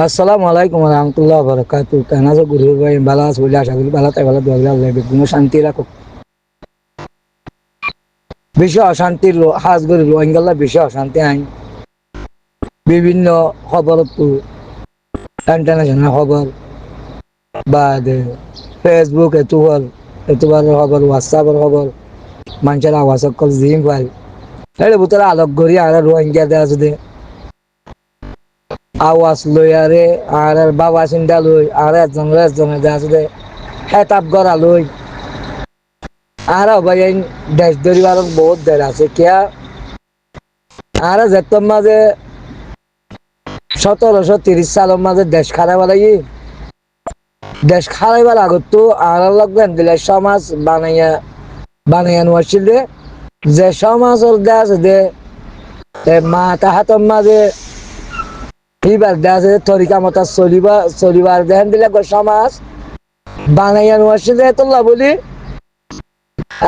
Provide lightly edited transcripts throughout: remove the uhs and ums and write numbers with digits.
আসসালামু আলাইকুম রহমতুল্লাহ বরকাত কেন আছো গুরু ভাই ভালো আছো বলে আশা করি ভালো তাই ভালো দোয়া করি আল্লাহ বেগুন শান্তি রাখো বেশি অশান্তির হাজ গরি রোহিঙ্গাল্লা বেশি অশান্তি আইন বিভিন্ন খবর ইন্টারন্যাশনাল খবর বা ফেসবুক এতুবার খবর হোয়াটসঅ্যাপের খবর মানুষের আওয়াজ সকল জিম পাই এই বুতরা আলোক গড়ি আর রোহিঙ্গা দেওয়া যদি আওয়াজ লই আরে আর বাবা চিন্তা লই আর একজনে দেওয়া যদি হেতাপ গড়া লই আর ভাই দেশ ধরিবার বহুত দের আছে কিয়া আর যেতম মাঝে 1730 সালের মাঝে দেশ খারাপ লাগি দেশ খারাইবার আগত তো আর লাগবেন দিলে সমাজ বানাইয়া নোয়াছিল যে সমাজের দেশ দে মা তাহাতর মাঝে এইবার দেশ তরিকা মতো চলিবার দেন দিলে সমাজ বানাইয়া নোয়াছিল তোলা বলি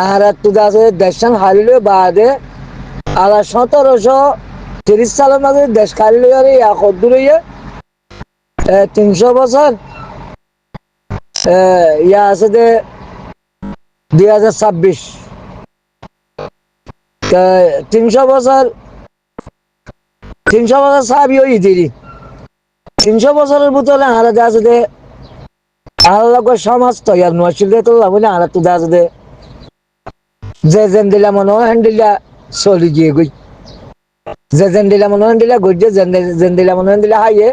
আর একটু দেশান হারিল বাদে আর 1730 সালের মাঝে দেশ খারিল আর দূরে 300 বছর ইয়া আছে যে 2026 300 বছর 300 বছর সাবি ওই দিদি 300 বছরের ভিতরে আর আছে যে আর সমাজ তৈয়ার নছিল তো বলে আর একটু আছে যে যেন দিলা মনে হয় দিলা চলি গিয়ে গই যে যেন দিলা মনে হয় দিলা গই যেন দিলা মনে হয় দিলা হাইয়ে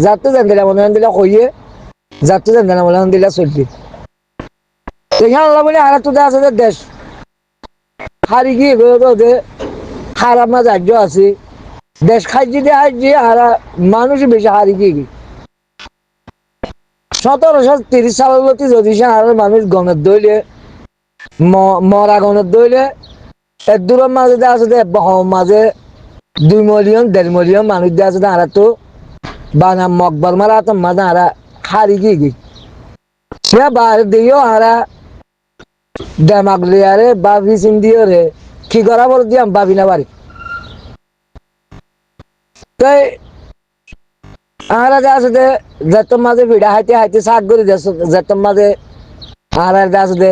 যাতে যেন দিলা মনে হয় দিলা কইয়ে যাতে যেন দিলা মনে হয় দিলা চলতি আল্লাহ বলে আর একটু আছে যে দেশ হারি গিয়ে যে খারাপ না রাজ্য আছে দেশ খাইজি দিয়ে হাইজি আর মানুষ বেশি হারি গিয়ে 1730 সালের যদি আর মানুষ গণের দইলে মরা গণের দইলে এক দূরের মাঝে আছে মাঝে 2 মিলিয়ন 1.5 মিলিয়ন মানুষ দিয়ে আছে আর তো বানা মকবর মারা তো মাঝে আর হারি গিয়ে সে বাইরে দিয়েও আর ডেমাক লিয়ারে বাবি চিন্দিও রে কি করা বল দিয়াম বাবি না বাড়ি তাই আর আছে যেতম মাঝে ভিড়া হাইতে শাক করে যেতম মাঝে আর আছে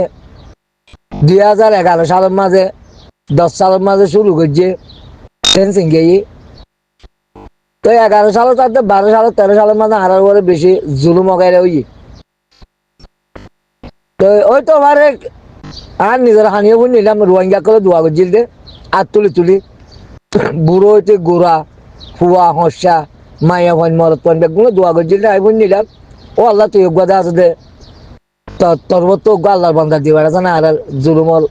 2011 সালের মাঝে 10 সালের মাঝে শুরু করছে ফেন্সিং গিয়ে তো 11 সালে তাতে 12 সালে 13 সালের মাঝে আর বেশি জুলুম গাইলে ওই তো ওই তো আমার আর নিজের হানিয়ে বুঝ নিলাম রোহিঙ্গা করে দোয়া করছিল দে আর তুলি বুড়ো হইতে গোড়া ফুয়া হসা মাইয়া ভাই মরত পান বেগুলো দোয়া করছিল আই বুঝ নিলাম ও আল্লাহ তুই গাদা আছে দে তোর তো আল্লাহর বান্দা দিবার আছে না আর জুলুমর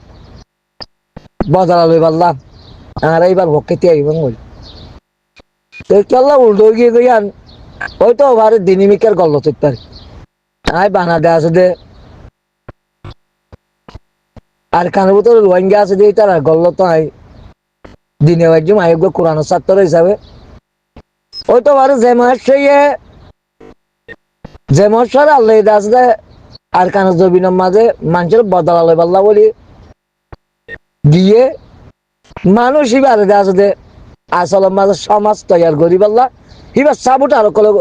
বদলা লই পারলাম আর এইবার ভক্তি আইবেন বল আল্লাহ উল্টো গিয়ে গিয়ান ওই তো আবার দিনিমিকার গল্ল তুই আই বানা দে আছে দে আর কানের ভিতরে রোহিঙ্গা আছে দিয়ে তারা গল্ল তো আই দিনে একজন আয়োগ্য কোরআন ছাত্র হিসাবে ওই তো আবার যে মশার আল্লাহ আছে আর কানের জবিনের মাঝে মানুষের বদলা লই পাল্লা বলি দিয়ে মানুষ হিবারে আছে দে আসলের মাঝে সমাজ তৈয়ার করি পাল্লা হিবার সাবুটা আরো কলে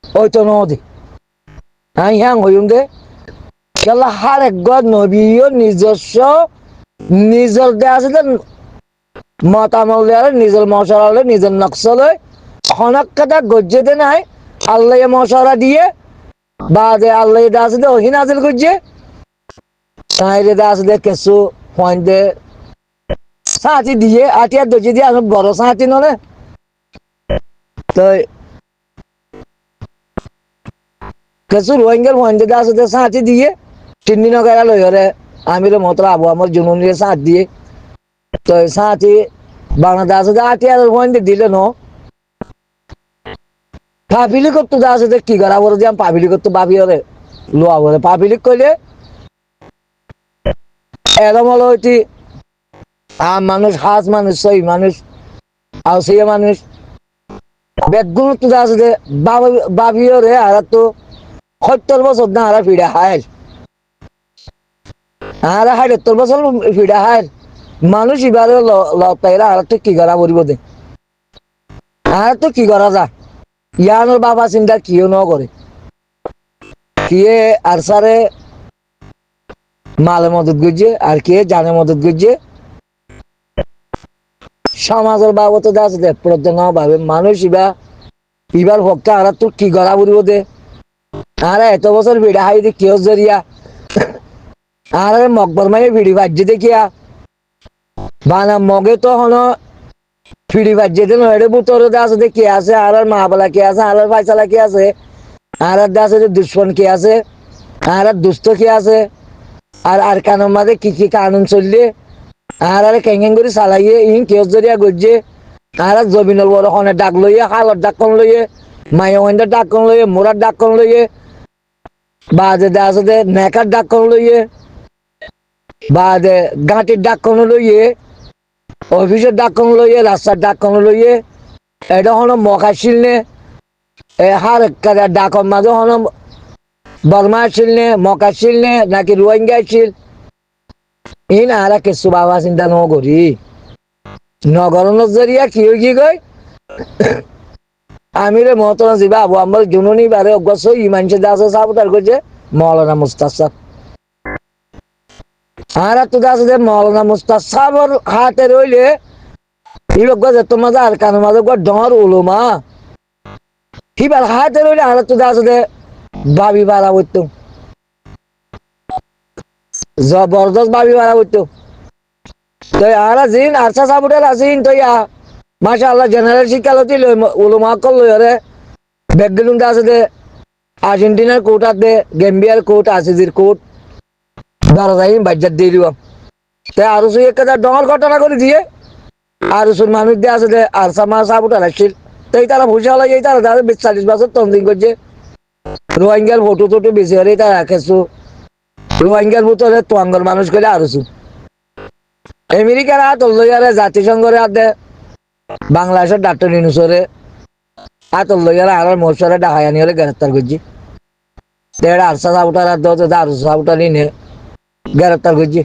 ওই তো নদী হ্যাঁ হ্যাঁ হইম দে খেলা হার একগর নবীও নিজস্ব নিজের দেয়া আছে মতামলে নিজের মশারা নিজের নকশলে হনক কথা গজ্জে দে নাই আল্লাহ মশারা দিয়ে বা যে আল্লাহ দা আছে ওহি নাজিল করছে তাইরে দা আছে কিছু পয়েন্ট দে সাথী দিয়ে আটিয়া দজি দিয়ে আমি বড় সাথী নলে তো কিছু রোহিঙ্গার পয়েন্ট দে আছে সাথী দিয়ে 3 দিন গেল লই হরে আমির মতলা আবু আমার জুনুন দিয়ে সাথ দিয়ে তো সাথী বাংলাদেশ আটিয়া পয়েন্ট দিলে ন পাবলিক করতে আছে কি করা বলে যে পাবলিক করতে ভাবি হরে লোয়া বলে পাবলিক কইলে এরম হলো হইতি মানুষ হাজ মানুষ সই মানুষ আর সেই মানুষ বেগুন তো আছে ভাবি হরে আর তো 70 বছর না আর ফিরে হায় আর 70 বছর ফিরে হায় মানুষ এবারে লতাইরা আর তো কি করা বলব দে আর তো কি করা যা ইয়ানোর বাবা চিন্তা কিও ন করে কিয়ে আর সারে মালে মদত করছে আর কে জানে মদত করছে সমাজের বাবদ আছে দে প্রত্যেক ভাবে মানুষ ইবার ভক্ত আর তো কি গড়া বুড়িব দে আর এত বছর ভিড়া হাই দে কেউ জরিয়া আর মকবর মাই ভিড়ি বাজ্যে দেখিয়া বানা মগে তো হন ফিড়ি বাজ্যে দেন হেডে বুতর আছে দে কে আছে আর মা বলা কে আছে আর ফাইসালা কে আছে আর আছে দুশ্মন কে আছে আর দুস্থ কে আছে আর কানুন মাঝে কি কানুন চললে আর কেঙ্গেন করে চালাইয়ে ইন কেউ জরিয়া গজ্জে আর জমিনের বড় খনে ডাক লইয়ে হালর ডাক কন লইয়ে মাইন্ডের ডাক কন লইয়ে মোরার ডাক কন লইয়ে বাদে আছে দে নেকার ডাক কন লইয়ে বাদে গাঁটির ডাক কন লইয়ে অফিসের ডাক কন লইয়ে রাস্তার ডাক কন লইয়ে এটা হলো মকাশিল নে হার ডাকর মাঝে হলো বর্মা আসিল নে মকাশিল নে নাকি রোহিঙ্গা আসিল ইন আর কিছু বাবা চিন্তা ন করি নগর নজরিয়া কি হয়ে কি কই আমি রে মহতরা যাবা আবু আমার জুননি বারে অগস ইমানছে দাস সাবতার করছে মৌলানা মুস্তাসাব আর তো দাস দে মৌলানা মুস্তাসাবর হাতে রইলে ইলক গজে তোমার আর কান মাঝে গো ডর উলুমা হিবার হাতে রইলে আর তো দাস দে ভাবি বাড়া হইতো জবরদস্ত ভাবি বাড়া হইতো তো আর জিন আরসা সাবুটের আসিন তো ইয়া মাশাআল্লাহ জেনারেল শিক্ষালতি লই উলুমা কল লই আরে বেগলুন দাস দে আর্জেন্টিনার কোট আছে গেম্বিয়ার কোট আসিজির কোট দারাজাইন বাজ্জাত দিয়ে দিব তে আর সুই একটা ডর ঘটনা করে দিয়ে আর সুর মানুষ দিয়ে আছে দে আর সামা সাবুটের আসছিল তাই তারা ভুষা হলাই এই তারা 40 বছর তন্দিন করছে রোহিঙ্গার ফটো টোটো বেশি হলে তারা রাখেছো রোহিঙ্গার ভিতরে তোয়াঙ্গর মানুষ করে আরসু আমেরিকার হাত লইয়ারে জাতিসংঘের হাতে বাংলাদেশের ডাক্তার ইনুসরে হাত লইয়ারে আর মোশরে ডাহায়ানি হলে গ্রেফতার করছি দেড় আরসা সাউটার হাত দেওয়া আরসা সাউটার নিয়ে গ্রেফতার করছি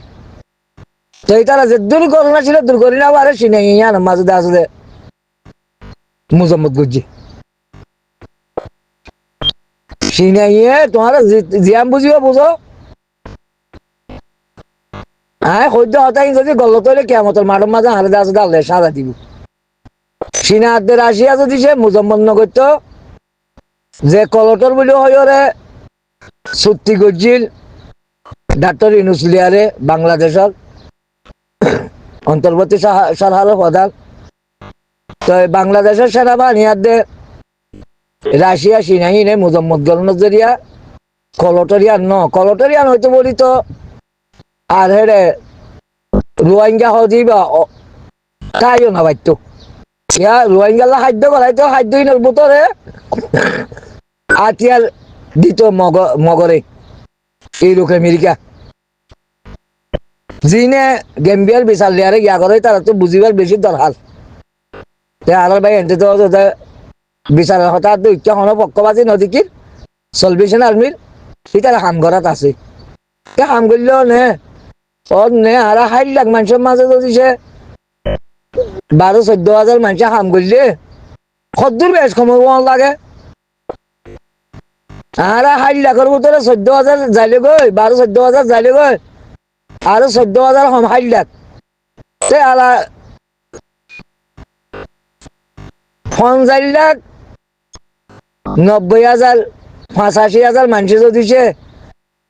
তো এই তারা যে দুর্ঘটনা ছিল দুর্ঘটনা আবার সিনে ইয়ান মাঝে আসলে মুজম্মদ করছি সিনে ইয়ে তোমার জিয়াম বুঝিও বুঝো হ্যাঁ সদ্য হতাই যদি গলত হইলে কেমতের মাঠের মাঝে হারে আছে ডালে সাজা দিব সিনাদের আসিয়া যদি সে মুজম্মদ নগর যে কলটর বলে হইরে চুক্তি করছিল ডাক্তার ইউনুসলিয়ারে বাংলাদেশের অন্তর্বর্তী সরকারের প্রধান তো বাংলাদেশের সেনাবাহিনী রাশিয়া সিনাহিনে মুজম্মদ গল নজরিয়া কলটরিয়ান হয়তো বলি তো আর হেরে রোহিঙ্গা হদিবা তাইও না বাইতো ইয়া রোহিঙ্গালা খাদ্য করাইতো খাদ্যহীনের ভিতরে আতিয়ার দিত মগরে এই লোক আমেরিকা জিনে গেম্বিয়ার বিচার লিয়ারে গিয়া করে তারা তো বুঝিবার বেশি দরকার আর ভাই এনতে তো বিচারের কথা তো ইচ্ছা কোনো পক্ষবাজি নদীকির সলভেশন আর্মির সেটার হাম ঘরাত আছে হাম করলেও নে আর 60 লাখ মানুষের মাঝে যদি সে 12-14 হাজার মানুষে হাম করলে কদ্দুর বেশ কমে লাগে আর 60 লাখের ভিতরে 14 হাজার যাইলে গই 12-14 হাজার যাইলে গই আর 14 হাজার 60 লাখ তে আলা 50 লাখ 90 হাজার 85 হাজার মানুষে যদি সে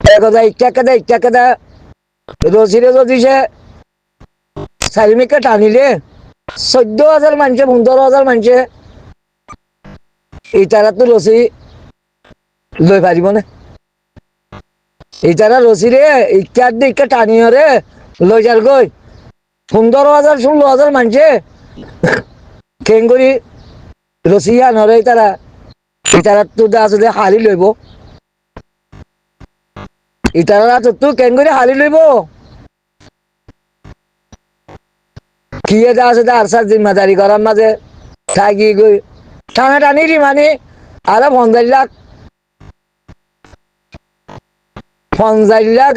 1,000 টাকা রসিরে যদি সে চারিমিকে টানিলে 14 হাজার মানুষে 15 হাজার মানুষে ইটারা তো রসি লই পারিব না ইটারা রসিরে ইকা টানিয়রে লই যার গই 15 হাজার 16 হাজার মানুষে কেন করি রসিয়া নরে ইটারা তো আসলে হারি লইব ইটারা তো কেন করে হারি লইব কি আছে আর সার জিম্মাদারি করার মাঝে থাকি গই টানা টানি মানে আর 50 লাখ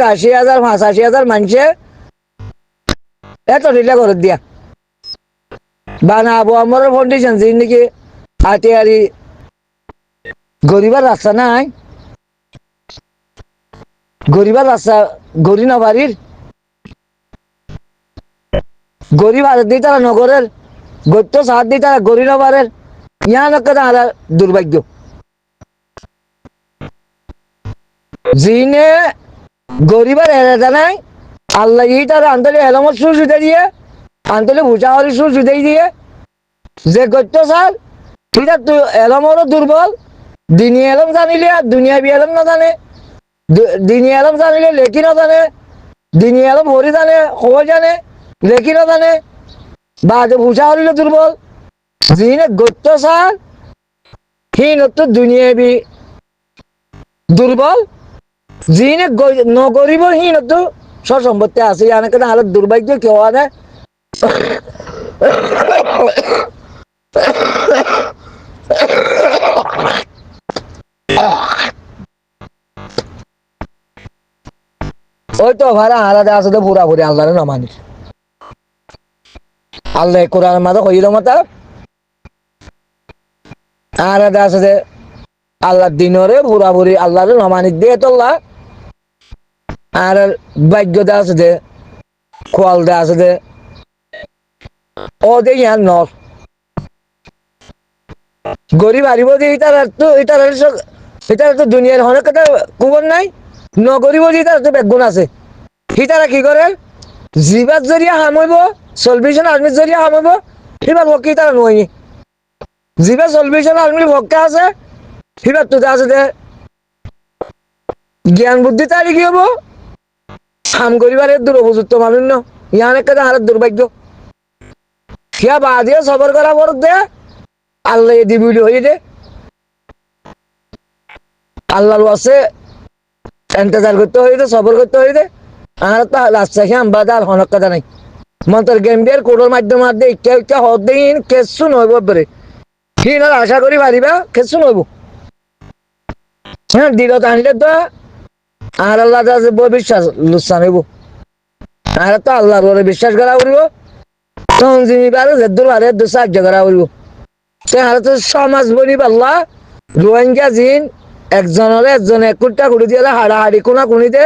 80 হাজার 85 হাজার মানুষে এত রিলা করে দিয়া বানাবো আমার ফাউন্ডেশন নাকি হাতিয়ারি গরিবার রাস্তা নাই, গরিবার রাস্তা গরি না বাড়ির গরিব আর দিই তারা নগরের গত্য সাহায্য দিই তারা গরি না বাড়ের ইয়ান তারা দুর্ভাগ্য জিনে গরিবার এলাকা নাই আল্লাহ ই তারা আন্তলে এলমত সুবিধা দিয়ে আন্তলে ভুচাওয়ারি সুবিধা দিয়ে যে গত্য সার ঠিক আছে এলমরও দুর্বল দিনী এলম জানিলে আর দুনিয়া বি এলম না জানে দিনী এলম জানিলে লেখি না জানে দিনী এলম হরি জানে খবর জানে লেখি না জানে বা যে ভুষা হরিলে দুর্বল যিনি গত্য সার হিনতো দুনিয়া বি দুর্বল যিনি নগরিব হিনতো সব সম্পত্তি আছে ইয়ানে কেন হালত দুর্ভাগ্য কেউ আনে ওই তো ভাড়া আলাদা আছে তো পুরাপুরি আল্লাহরে না মানি আল্লাহ কোরআনের মাঝে হইল মতো আলাদা আছে যে আল্লাহ দিনরে পুরাপুরি আল্লাহরে না মানি দিয়ে তোল্লা আর ভাগ্য দা আছে যে খোয়াল দা আছে যে ও দে ইয়ার নর গরিব হারিব দিয়ে এটার তো দুনিয়ার অনেক কথা কুবর নাই নগরিব দিয়ে তার তো বেগুন আছে হিতারা কি করে জিবাত জরিয়া হামইব সলভেশন আর্মির জরিয়া হামইব এবার ভক্তি তারা নয় জিবা সলভেশন আর্মির ভক্ত আছে এবার তো আছে যে জ্ঞান বুদ্ধি তারি কি হবো হাম করিবার দূর উপযুক্ত মানুষ ন ইয়ান একটা হারের দুর্ভাগ্য কিয়া বাদিয়ে সবর করা পর দে আল্লাহ দিবি হয়ে দে আল্লাহর আছে ইন্তজার করতে হয়ে দে সবর করতে হয়ে দে আর তো রাস্তা খেয়ে আমবাদার হনক কথা নাই মন্তর গেম বিয়ার কোডের মাধ্যমে আর দিয়ে ইচ্ছা হদ দিন কেসু নইব পরে হিন আর আশা করি পারিবা কেসু নইব হ্যাঁ দিল আনলে তো আর আল্লাহ বিশ্বাস লুসান হইব আর তো আল্লাহর বলে বিশ্বাস করা উঠব তখন যিনি পারে যেদুর পারে সাহায্য করা উঠব সে আর তো সমাজ বনি পাল্লা রোহিঙ্গা জিন একজন এক কুট্টা কুড়ি দিয়ে হাড়াহাড়ি কোনা কুনিতে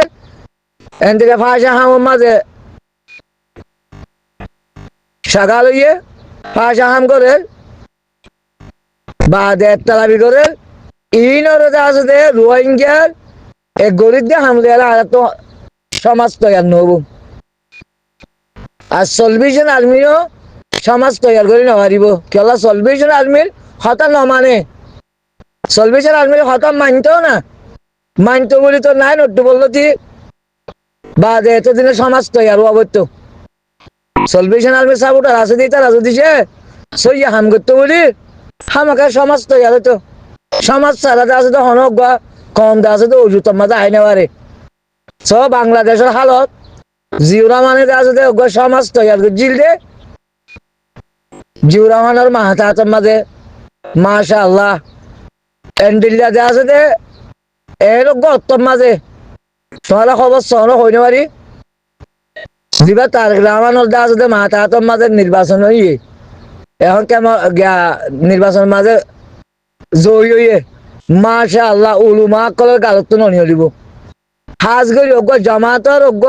এন থেকে ফাঁসা হামের মাঝে শাখা লইয়ে ফাঁসা হাম করে বা দেড় তালাবি করে ইনরে আছে যে রোহিঙ্গার এক গরিব দিয়ে হামলে আর তো সমাজ তৈরি নব আর সলভেশন আর্মিও সমাজ তৈরি করে নপারিব কেলা সলভেশন আর্মির হতা নমানে সলভেশন আর্মির হতা মানতেও না মানতো বলি তো নাই নট্টু বললো তুই বা এতদিনে সমাজ তৈরি অবৈত্য সলভেশন আর্মির সাপোর্টার আছে দিই তারা যদি সে সইয়া হাম করতো বলি হামাকে সমাজ তৈরি হতো সমাজ ছাড়া আছে তো হনক বা কম দা আছে তো ওজুতর মাঝে আইনে পারে সব বাংলাদেশের হালত জিউরা মানে আছে তো সমাজ তৈরি জিল দে জিউরা মানের মাথা হাতের মাঝে মাশা আল্লাহ এন্ডিল্লা দে আছে দে এর গত্তর মাঝে তোমার খবর সহন হইতে পারি দিবা তার গ্রামানোর দা আছে মাথা হাতের মাঝে নির্বাচন হইয়ে এখন কেমন নির্বাচনের মাঝে জয়ী হইয়ে মাশা আল্লাহ উলুমা কলের গালত ননিয়ে দিব হাজ গরি অজ্ঞ জামাতর অজ্ঞ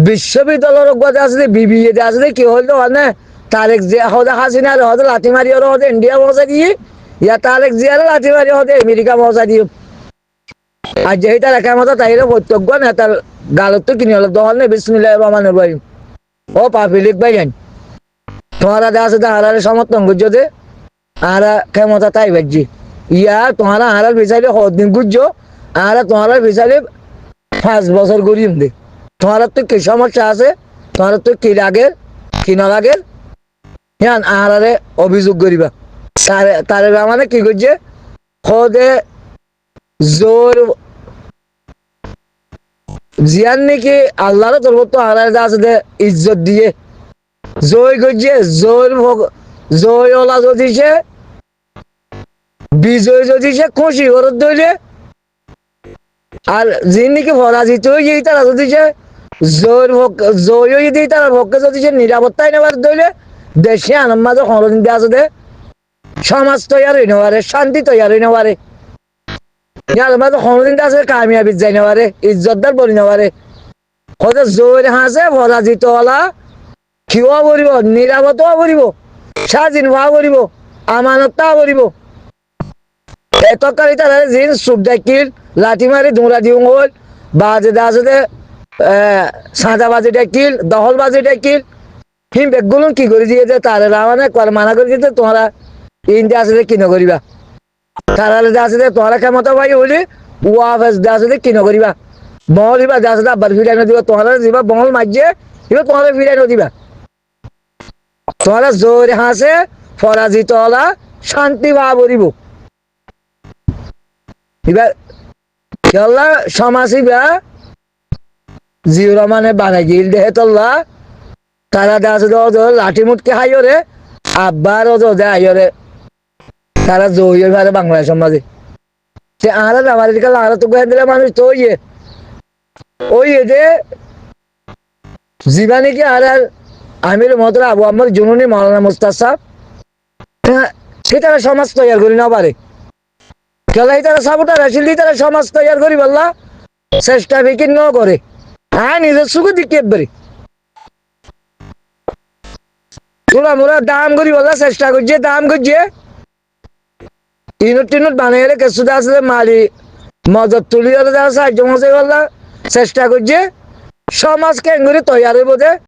বিশ্ববিদ্যালয়ের অজ্ঞ আছে বিবিএ আছে কি হইলো মানে তারেক জিয়া হদে হাসিনা হদে লাঠি মারি হদে ইন্ডিয়া মজা দিয়ে ইয়া তারেক জিয়ার লাঠি মারি হদে আমেরিকা মজা দিয়ে আর যেটা রেখার মতো তাইরে প্রত্যজ্ঞ নেতার গালত তো কিনে হলো দহল নে বিসমিল্লাহির রহমানির রহিম ও পাপিলিক ভাই জান তোমারা আছে হারারে সমর্থন করছো দে আর ক্ষমতা তাই বাজি ইয়া তোমারা হারার বিচারে দিন গুজো আর তোমার বিচারে 5 বছর গরিম দে তোমার তো কি সমস্যা আছে তোমার তো কি লাগে কি না লাগে হ্যাঁ আহারে অভিযোগ করিবা তারে মানে কি করছে খদে জোর জিয়ান নাকি আল্লাহর তরফ তো আহারে আছে দে ইজ্জত দিয়ে জয় করছে জয় ওলা যদি সে বিজয় যদি সে খুশি করত ধরে আর যিনি পরাজিত হয়ে তারা যদি সে জয় হয়ে দিই তারা পক্ষে যদি সে নিরাপত্তায় নেবার ধরলে দেশে আনন্দ হরণ দিয়ে আছে দে সমাজ তৈরি হই নেওয়ারে শান্তি তৈরি হই নেওয়ারে ইয়ার মাঝে কোনদিন আছে কামিয়াবি যাই নেওয়ারে ইজ্জতদার বলি নেওয়ারে কত জোর হাসে পরাজিত হলা কিও করিব নিরাপত্তাও করিব স্বাধীন হওয়া করিব আমানতটাও করিব এতকারি তারা জিন সুপ ডাকিল লাঠি মারি ধুঁড়া দিও হল বাজে দাজে সাঁজা বাজে ডাকিল দহল বাজে ডাকিল হিম বেগুলো কি করে দিয়ে যে তারা রাওয়ানে মানা করে দিতে তোমরা ইন্ডিয়া আসলে কি নকরিবা তারালে আসলে তোমরা ক্ষমতা পাই হলে ওয়াফেস আসলে কি নকরিবা বহল হিবা আসলে আবার ফিরাই দিবা তোমরা দিবা বহল মাঝে এবার তোমরা ফিরাই দিবা তোমরা জোরে হাসে পরাজিত হলা শান্তি ভাব করিব এবার কেলা সমাজ ইবা জিও রহমানে বানাই গিল দেহে তল্লা তারা দাস লাঠি মুটকে হাইরে আব্বার হাইরে তারা জয় ভারে বাংলাদেশ সমাজে সে আর আমার কাল আর তো গয়ে দিলে মানুষ তো ওই যে জীবানী কি আর আমির মহতরা আবু আম্মর জুনুনি মৌলানা মুস্তাদ সাহেব সে তারা সমাজ তৈরি করি না পারে কেলাই তারা সাপোর্টার আসিল তারা সমাজ তৈরি করি বললা চেষ্টা বিকিন ন করে হ্যাঁ নিজের সুখে দিকে এবারে তোরা মোরা দাম করি বললা চেষ্টা করছে দাম করছে ইনুট টিনুট বানিয়ে গেলে কেসুদা আসলে মালি মজত তুলি হলে যারা সাহায্য মজা বললা চেষ্টা করছে সমাজ কেন করে তৈরি বোধে